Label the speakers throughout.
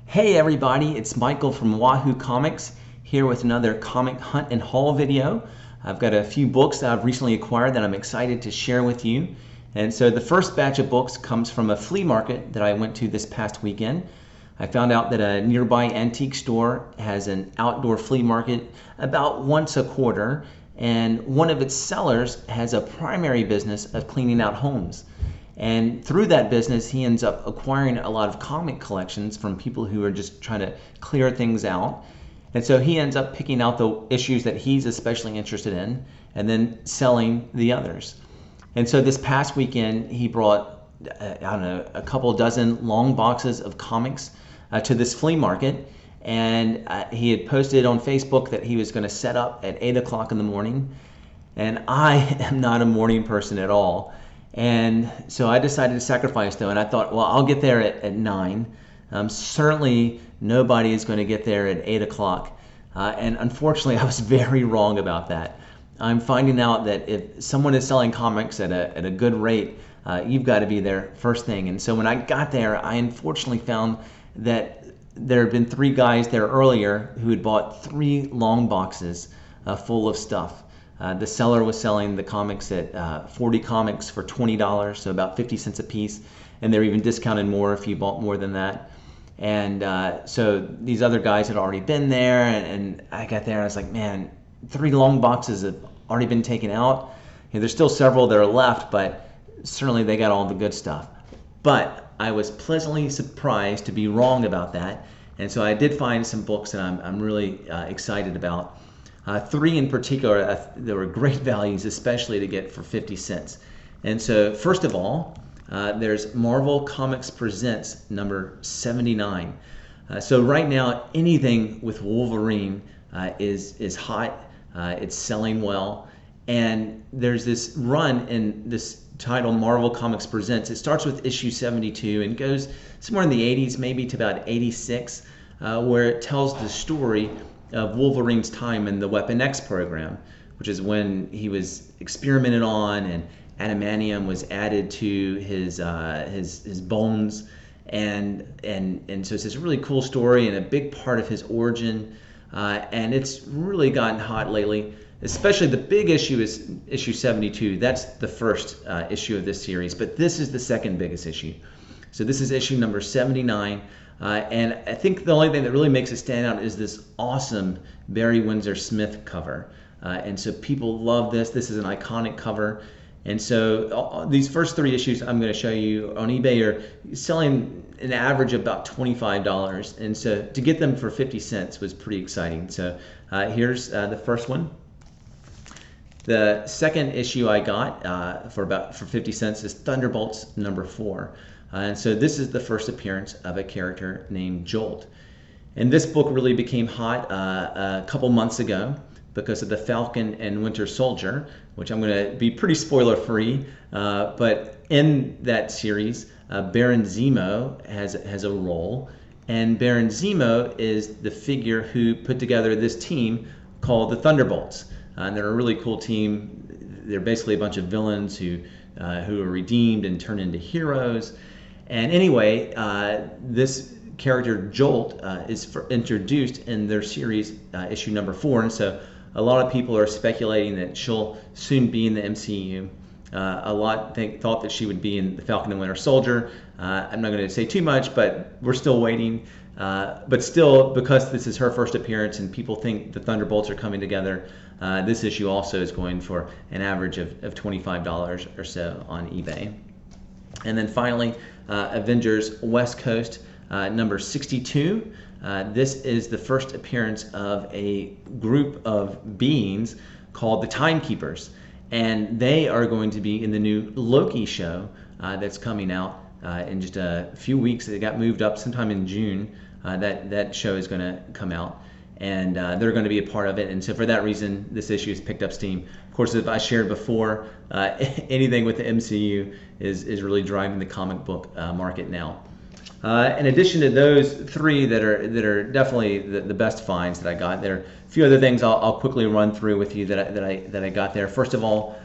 Speaker 1: Hey everybody, it's Michael from Wahoo Comics here with another comic hunt and haul video. I've got a few books that I've recently acquired that I'm excited to share with you. And so the first batch of books comes from a flea market that I went to this past weekend. I found out that a nearby antique store has an outdoor flea market about once a quarter, and one of its sellers has a primary business of cleaning out homes. And through that business, he ends up acquiring a lot of comic collections from people who are just trying to clear things out. And so he ends up picking out the issues that he's especially interested in and then selling the others. And so this past weekend, he brought, I don't know, a couple dozen long boxes of comics to this flea market. And he had posted on Facebook that he was going to set up at 8 o'clock in the morning. And I am not a morning person at all. And so I decided to sacrifice though, and I thought, well, I'll get there at 9. Certainly nobody is going to get there at 8 o'clock. And unfortunately, I was very wrong about that. I'm finding out that if someone is selling comics at a good rate, you've got to be there first thing. And so when I got there, I unfortunately found that there had been 3 guys there earlier who had bought 3 long boxes full of stuff. The seller was selling the comics at 40 comics for $20, so about 50 cents a piece, and they're even discounted more if you bought more than that. And so these other guys had already been there, and I got there and I was like, man, 3 long boxes have already been taken out. There's still several that are left, but certainly they got all the good stuff. But I was pleasantly surprised to be wrong about that, and so I did find some books that I'm really excited about. 3 in particular, there were great values, especially to get for 50 cents. And so first of all, there's Marvel Comics Presents number 79. So right now, anything with Wolverine is hot. It's selling well. And there's this run in this title, Marvel Comics Presents. It starts with issue 72 and goes somewhere in the 80s, maybe to about 86, where it tells the story of Wolverine's time in the Weapon X program, which is when he was experimented on and adamantium was added to his bones, and so it's this really cool story and a big part of his origin, and it's really gotten hot lately. Especially the big issue is issue 72. That's the first issue of this series, but this is the second biggest issue. So this is issue number 79. And I think the only thing that really makes it stand out is this awesome Barry Windsor Smith cover. And so people love this. This is an iconic cover. And so these first 3 issues I'm going to show you on eBay are selling an average of about $25. And so to get them for 50 cents was pretty exciting. So here's the first one. The second issue I got for 50 cents is Thunderbolts number 4. And so this is the first appearance of a character named Jolt. And this book really became hot a couple months ago because of the Falcon and Winter Soldier, which I'm going to be pretty spoiler free. But in that series, Baron Zemo has a role. And Baron Zemo is the figure who put together this team called the Thunderbolts. And they're a really cool team. They're basically a bunch of villains who are redeemed and turned into heroes. And anyway, this character Jolt is introduced in their series issue number 4, and so a lot of people are speculating that she'll soon be in the MCU. A lot thought that she would be in the Falcon and Winter Soldier. I'm not going to say too much, but we're still waiting. But still, because this is her first appearance and people think the Thunderbolts are coming together, this issue also is going for an average of $25 or so on eBay. And then finally, Avengers West Coast number 62. This is the first appearance of a group of beings called the Timekeepers. And they are going to be in the new Loki show that's coming out in just a few weeks. It got moved up sometime in June. That show is going to come out. And they're going to be a part of it. And so for that reason, this issue has picked up steam. Of course, as I shared before, anything with the MCU is really driving the comic book market now. In addition to those 3 that are definitely the best finds that I got, there are a few other things I'll quickly run through with you that I got there. First of all,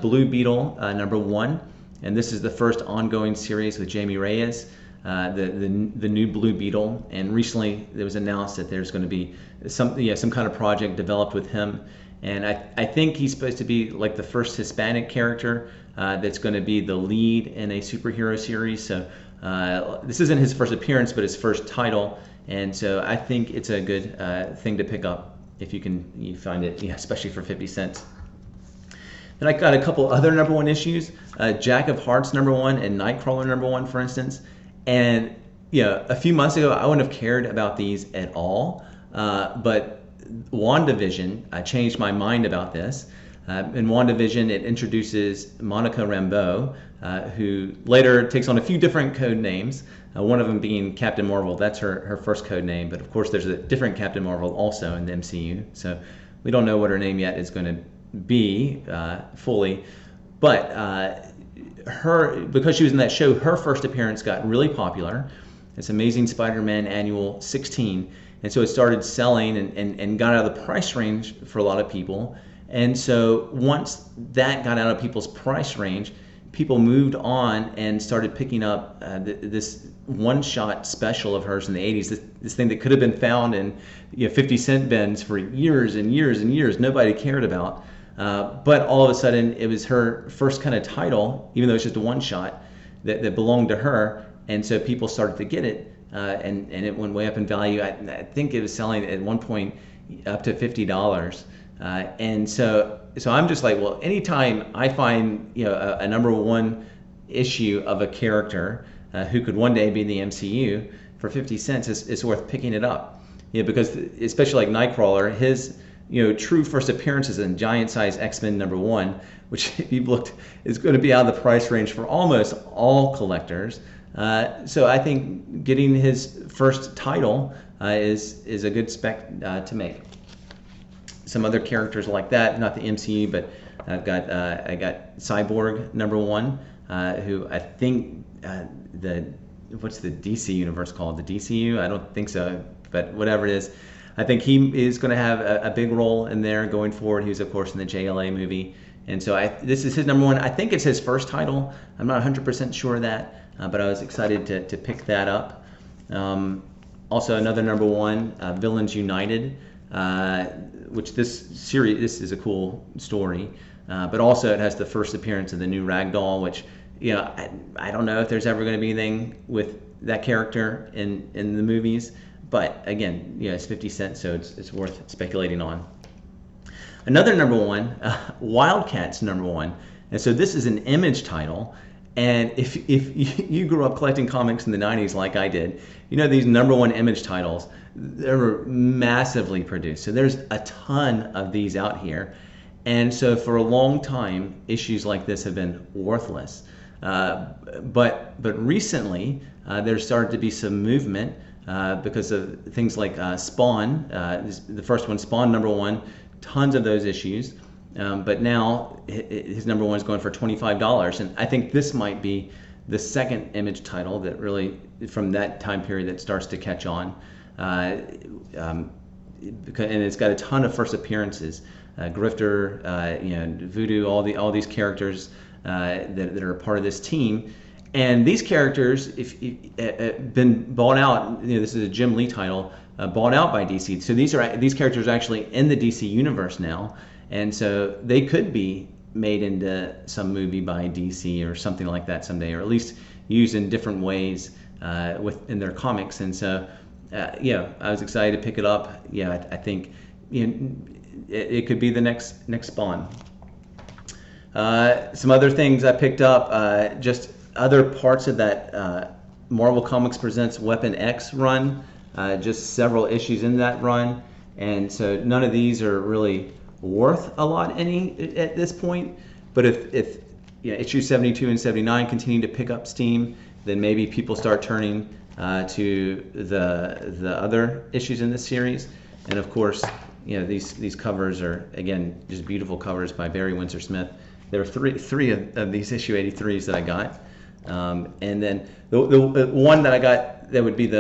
Speaker 1: Blue Beetle number 1, and this is the first ongoing series with Jamie Reyes. the new Blue Beetle, and recently it was announced that there's going to be some kind of project developed with him, and I think he's supposed to be like the first Hispanic character that's going to be the lead in a superhero series. So this isn't his first appearance, but his first title, and so I think it's a good thing to pick up if you find it, especially for 50 cents. Then I got a couple other #1 issues, Jack of Hearts #1 and Nightcrawler #1, for instance. And a few months ago, I wouldn't have cared about these at all, but WandaVision changed my mind about this. In WandaVision, it introduces Monica Rambeau, who later takes on a few different code names, one of them being Captain Marvel. That's her first code name, but of course there's a different Captain Marvel also in the MCU, so we don't know what her name yet is going to be fully, but because she was in that show, her first appearance got really popular. It's Amazing Spider-Man Annual 16, and so it started selling and got out of the price range for a lot of people. And so once that got out of people's price range, people moved on and started picking up this one-shot special of hers in the 80s, this thing that could have been found in 50-cent bins for years and years and years, nobody cared about. But all of a sudden, it was her first kind of title, even though it's just a one-shot, that belonged to her, and so people started to get it, and it went way up in value. I think it was selling at one point up to $50, and so I'm just like, well, anytime I find a #1 issue of a character who could one day be in the MCU for 50 cents, it's worth picking it up, because especially like Nightcrawler, his true first appearances in Giant Size X-Men #1, which if you've looked is going to be out of the price range for almost all collectors. So I think getting his first title is a good spec to make. Some other characters like that, not the MCU, but I got Cyborg #1, who I think what's the DC universe called? The DCU? I don't think so, but whatever it is. I think he is going to have a big role in there going forward. He was, of course, in the JLA movie. And so this is his #1. I think it's his first title. I'm not 100% sure of that, but I was excited to pick that up. Also, another #1, Villains United, which this is a cool story. But also it has the first appearance of the new Ragdoll, which, I don't know if there's ever going to be anything with that character in the movies. But again, it's 50 cents, so it's worth speculating on. Another #1, Wildcats #1, and so this is an Image title. And if you grew up collecting comics in the 90s like I did, these #1 Image titles, they were massively produced. So there's a ton of these out here, and so for a long time, issues like this have been worthless. But recently, there's started to be some movement. Because of things like Spawn, the first one, Spawn #1, tons of those issues. But now his #1 is going for $25, and I think this might be the second Image title that really, from that time period, that starts to catch on. And it's got a ton of first appearances, Grifter, Voodoo, all these characters that are a part of this team. And these characters, if been bought out, this is a Jim Lee title, bought out by DC. So these characters are actually in the DC universe now, and so they could be made into some movie by DC or something like that someday, or at least used in different ways in their comics. And so, I was excited to pick it up. I think it could be the next Spawn. Some other things I picked up, just other parts of that Marvel Comics Presents Weapon X run, just several issues in that run, and so none of these are really worth a lot at this point. But if issue 72 and 79 continue to pick up steam, then maybe people start turning to the other issues in this series. And of course, these covers are, again, just beautiful covers by Barry Windsor Smith. There are three of these issue 83s that I got. And then the one that I got that would be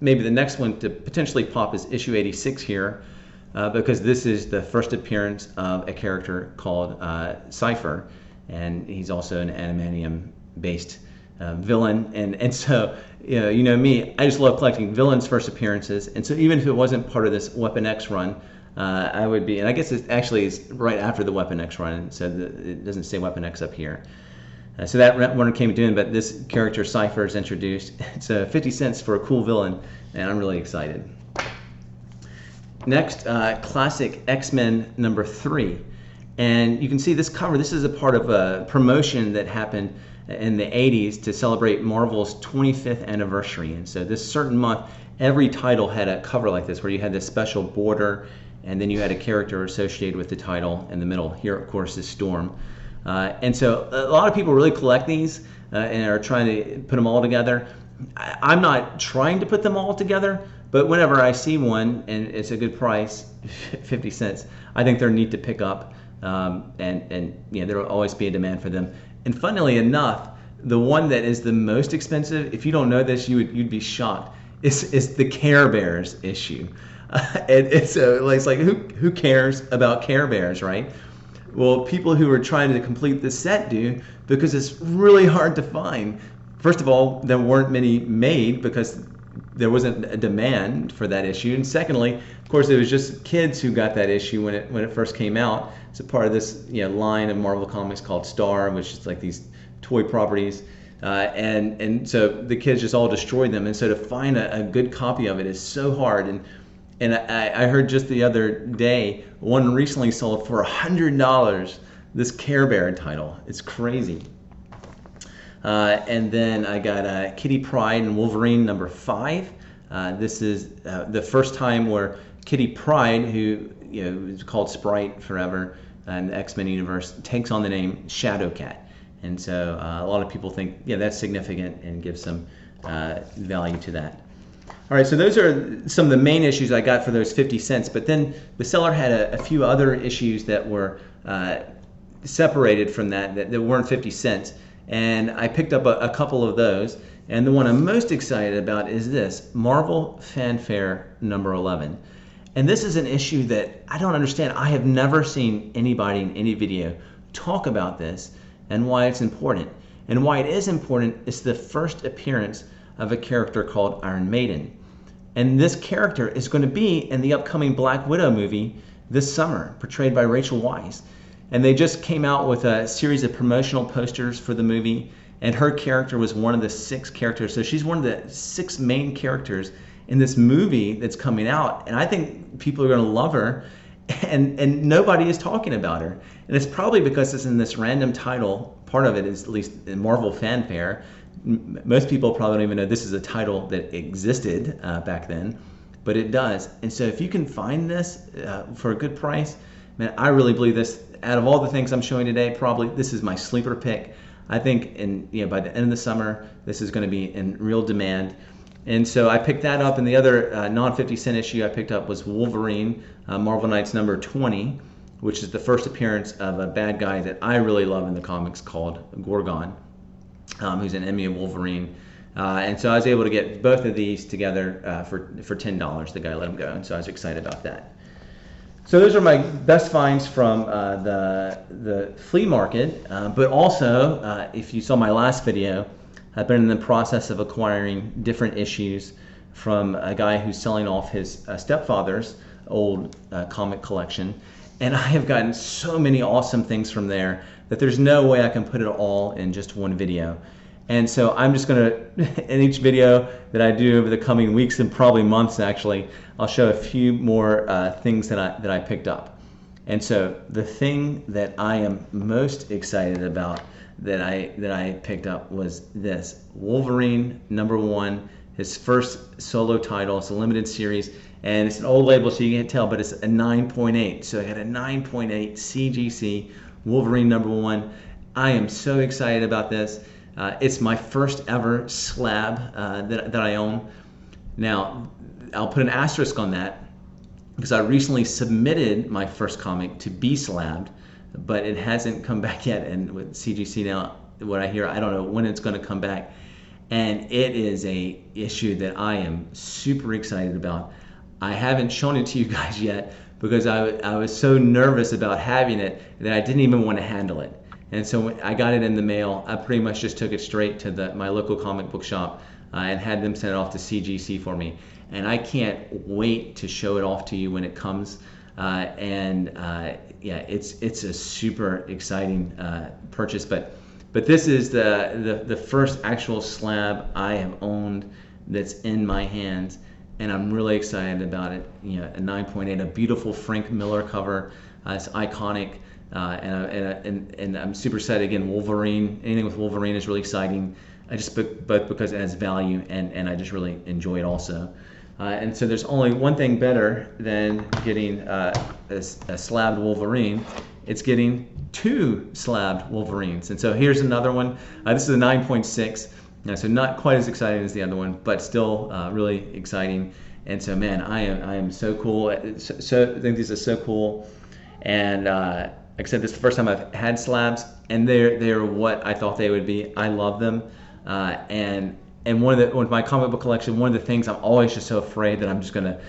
Speaker 1: maybe the next one to potentially pop is issue 86 here, because this is the first appearance of a character called Cypher, and he's also an Animanium-based villain, and so you know me, I just love collecting villains' first appearances, and so even if it wasn't part of this Weapon X run, I would be, and I guess it actually is right after the Weapon X run, so it doesn't say Weapon X up here. So that one came to an end, but this character Cypher is introduced. It's 50 cents for a cool villain, and I'm really excited. Next, classic X-Men number 3. And you can see this cover. This is a part of a promotion that happened in the 80s to celebrate Marvel's 25th anniversary. And so this certain month, every title had a cover like this, where you had this special border, and then you had a character associated with the title in the middle. Here, of course, is Storm. And so a lot of people really collect these and are trying to put them all together. I'm not trying to put them all together, but whenever I see one and it's a good price, 50 cents, I think they're neat to pick up. And yeah, there will always be a demand for them. And funnily enough, the one that is the most expensive, if you don't know this, you'd be shocked, is the Care Bears issue. It's like who cares about Care Bears, right? Well, people who are trying to complete the set do, because it's really hard to find. First of all, there weren't many made because there wasn't a demand for that issue, and secondly, of course, it was just kids who got that issue when it first came out. It's a part of this line of Marvel Comics called Star, which is like these toy properties, and so the kids just all destroyed them. And so to find a good copy of it is so hard. And I heard just the other day one recently sold for $100. This Care Bear title, it's crazy. And then I got Kitty Pryde and Wolverine number 5. This is the first time where Kitty Pryde, who is called Sprite forever in the X-Men universe, takes on the name Shadowcat. And so a lot of people think, that's significant and give some value to that. All right, so those are some of the main issues I got for those 50 cents. But then the seller had a few other issues that were separated from that weren't 50 cents. And I picked up a couple of those. And the one I'm most excited about is this, Marvel Fanfare number 11. And this is an issue that I don't understand. I have never seen anybody in any video talk about this and why it's important. And why it is important is the first appearance of a character called Iron Maiden. And this character is going to be in the upcoming Black Widow movie this summer, portrayed by Rachel Weisz. And they just came out with a series of promotional posters for the movie, and her character was one of the 6 characters. So she's one of the 6 main characters in this movie that's coming out, and I think people are going to love her, and nobody is talking about her. And it's probably because it's in this random title. Part of it is at least in Marvel Fanfare. Most people probably don't even know this is a title that existed back then, but it does. And so if you can find this for a good price, man, I really believe this. Out of all the things I'm showing today, probably this is my sleeper pick. I think by the end of the summer, this is going to be in real demand. And so I picked that up, and the other non-50 cent issue I picked up was Wolverine, Marvel Knights number 20, which is the first appearance of a bad guy that I really love in the comics called Gorgon, who's an enemy of Wolverine. And so I was able to get both of these together for $10. The guy let them go, and so I was excited about that. So those are my best finds from the flea market, but also, if you saw my last video, I've been in the process of acquiring different issues from a guy who's selling off his stepfather's old comic collection, and I have gotten so many awesome things from there that there's no way I can put it all in just one video. And so I'm just going to, in each video that I do over the coming weeks and probably months actually, I'll show a few more things that I picked up. And so the thing that I am most excited about that I picked up was this, Wolverine number 1, his first solo title. It's a limited series, and it's an old label so you can't tell, but it's a 9.8. So I got a 9.8 CGC Wolverine number 1. I am so excited about this. It's my first ever slab that I own. Now, I'll put an asterisk on that because I recently submitted my first comic to be slabbed, but it hasn't come back yet. And with CGC now, what I hear, I don't know when it's going to come back. And it is a issue that I am super excited about. I haven't shown it to you guys yet because I was so nervous about having it that I didn't even want to handle it. And so when I got it in the mail, I pretty much just took it straight to my local comic book shop. and had them send it off to CGC for me. And I can't wait to show it off to you when it comes. Yeah, it's a super exciting purchase. But this is the first actual slab I have owned that's in my hands, and I'm really excited about it. You know, a 9.8, a beautiful Frank Miller cover. It's iconic, and I'm super excited. Again, Wolverine. Anything with Wolverine is really exciting. Both because it has value and I just really enjoy it also. And so there's only one thing better than getting a slabbed Wolverine. It's getting 2 slabbed Wolverines. And so here's another one. This is a 9.6. So not quite as exciting as the other one, but still really exciting. And so, man, I am so cool. So I think this is so cool. And like I said, this is the first time I've had slabs, and they're what I thought they would be. I love them. And with my comic book collection, one of the things I'm always just so afraid that I'm just going to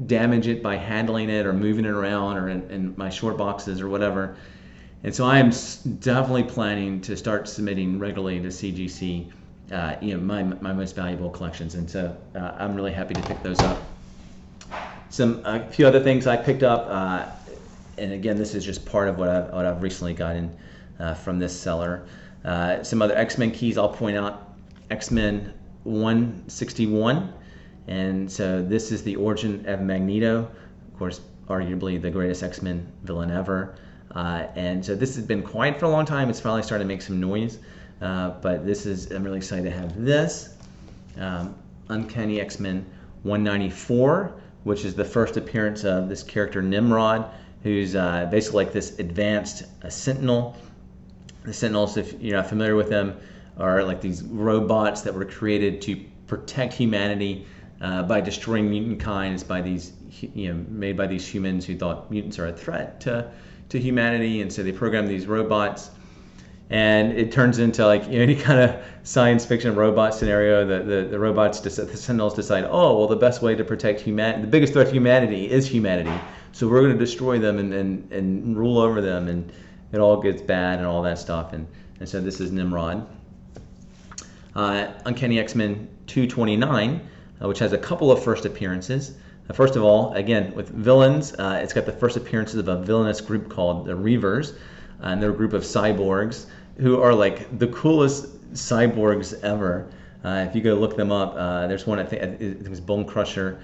Speaker 1: damage it by handling it or moving it around or in my short boxes or whatever. And so I am definitely planning to start submitting regularly to CGC, my most valuable collections. And so I'm really happy to pick those up. A few other things I picked up, and again, this is just part of what I've recently gotten from this seller. Some other X-Men keys I'll point out. X-Men 161, and so this is the origin of Magneto, of course, arguably the greatest X-Men villain ever. And so this has been quiet for a long time. It's finally starting to make some noise, but I'm really excited to have this. Uncanny X-Men 194, which is the first appearance of this character Nimrod, who's basically like this advanced Sentinel. The Sentinels, if you're not familiar with them, are like these robots that were created to protect humanity by destroying mutant kinds by these, made by these humans who thought mutants are a threat to humanity, and so they programmed these robots, and it turns into like any kind of science fiction robot scenario. The robots, the Sentinels decide, oh well, the best way to protect humanity, the biggest threat to humanity is humanity, so we're going to destroy them and rule over them, and it all gets bad and all that stuff, and so this is Nimrod. Uncanny X-Men 229, which has a couple of first appearances. First of all, again, with villains, it's got the first appearances of a villainous group called the Reavers, and they're a group of cyborgs who are like the coolest cyborgs ever. If you go look them up, there's one, I think it was Bone Crusher,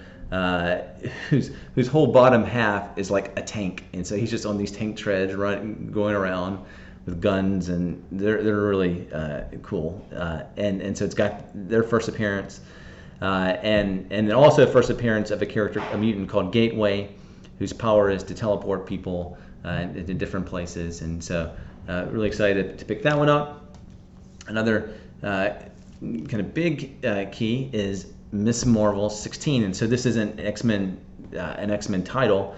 Speaker 1: whose whole bottom half is like a tank, and so he's just on these tank treads going around with guns, and they're really cool. And so it's got their first appearance, and then also first appearance of a mutant called Gateway, whose power is to teleport people into different places. And so really excited to pick that one up. Another kind of big key is Miss Marvel 16, and so this isn't an X-Men title,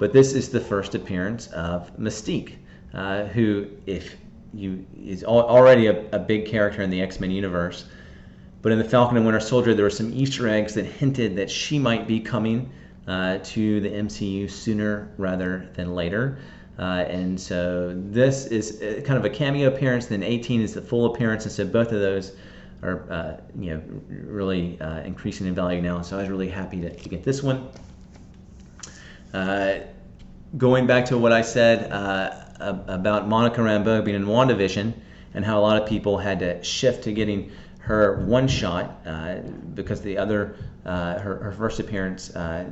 Speaker 1: but this is the first appearance of Mystique. Who, is already a big character in the X-Men universe. But in the Falcon and Winter Soldier, there were some Easter eggs that hinted that she might be coming to the MCU sooner rather than later. And so this is kind of a cameo appearance, then 18 is the full appearance, and so both of those are really increasing in value now. So I was really happy to get this one. Going back to what I said about Monica Rambeau being in WandaVision, and how a lot of people had to shift to getting her one shot because the other her first appearance got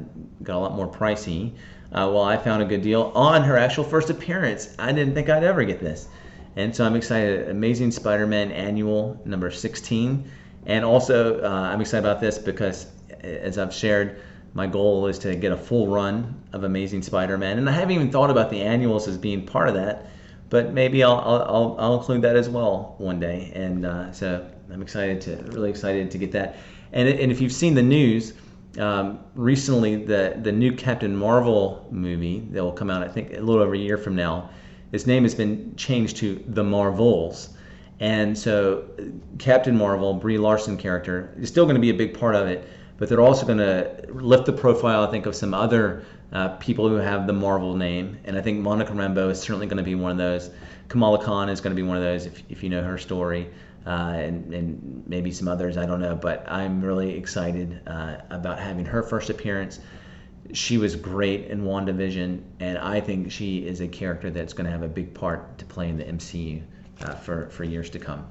Speaker 1: a lot more pricey. Well, I found a good deal on her actual first appearance. I didn't think I'd ever get this, and so I'm excited. Amazing Spider-Man Annual number 16, and also I'm excited about this because, as I've shared, my goal is to get a full run of Amazing Spider-Man, and I haven't even thought about the annuals as being part of that, but maybe I'll include that as well one day. And so I'm really excited to get that. And if you've seen the news recently, the new Captain Marvel movie that will come out, I think a little over a year from now, its name has been changed to The Marvels. And so Captain Marvel, Brie Larson character, is still going to be a big part of it. But they're also going to lift the profile, I think, of some other people who have the Marvel name. And I think Monica Rambeau is certainly going to be one of those. Kamala Khan is going to be one of those, if you know her story. and maybe some others, I don't know, but I'm really excited about having her first appearance. She was great in WandaVision, and I think she is a character that's going to have a big part to play in the MCU for years to come.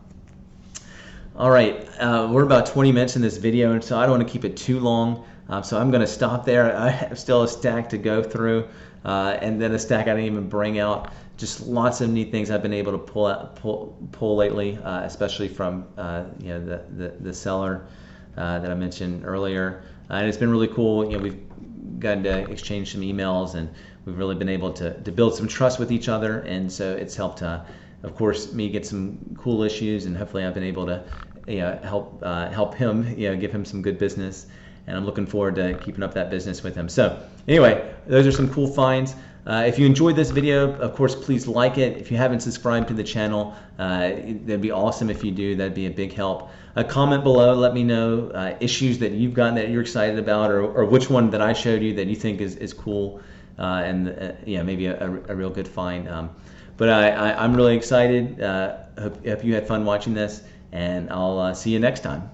Speaker 1: All right, we're about 20 minutes in this video, and so I don't want to keep it too long. So I'm going to stop there. I have still a stack to go through, and then a stack I didn't even bring out. Just lots of neat things I've been able to pull lately, especially from the seller that I mentioned earlier. And it's been really cool. We've gotten to exchange some emails, and we've really been able to build some trust with each other. And so it's helped, of course, me get some cool issues, and hopefully I've been able to help him, give him some good business. And I'm looking forward to keeping up that business with him. So anyway, those are some cool finds. If you enjoyed this video, of course, please like it. If you haven't subscribed to the channel, that'd be awesome if you do. That'd be a big help. Comment below. Let me know issues that you've gotten that you're excited about, or which one that I showed you that you think is cool, and maybe a real good find. But I'm really excited. Hope you had fun watching this, and I'll see you next time.